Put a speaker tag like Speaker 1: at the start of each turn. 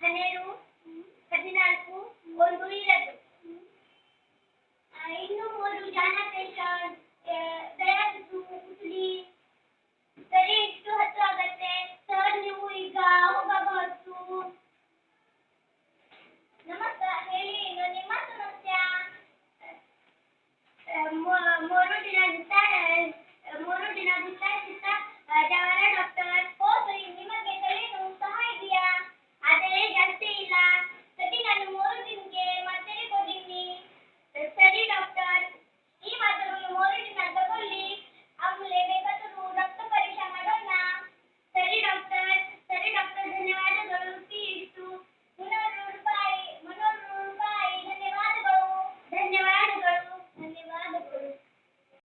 Speaker 1: 12, 14 ಒಂದು ಇರದು. ಇನ್ನು 3 ಜಾನಪೇಶನ್, ದಯಾಸುತ್ತು, ಕುಸುಡಿ. ಸರಿ, ಇಷ್ಟು 10 ಆಗತ್ತೆ. ಸರ್ ನೀವು ಈಗ ಹೋಗಬಹುದು.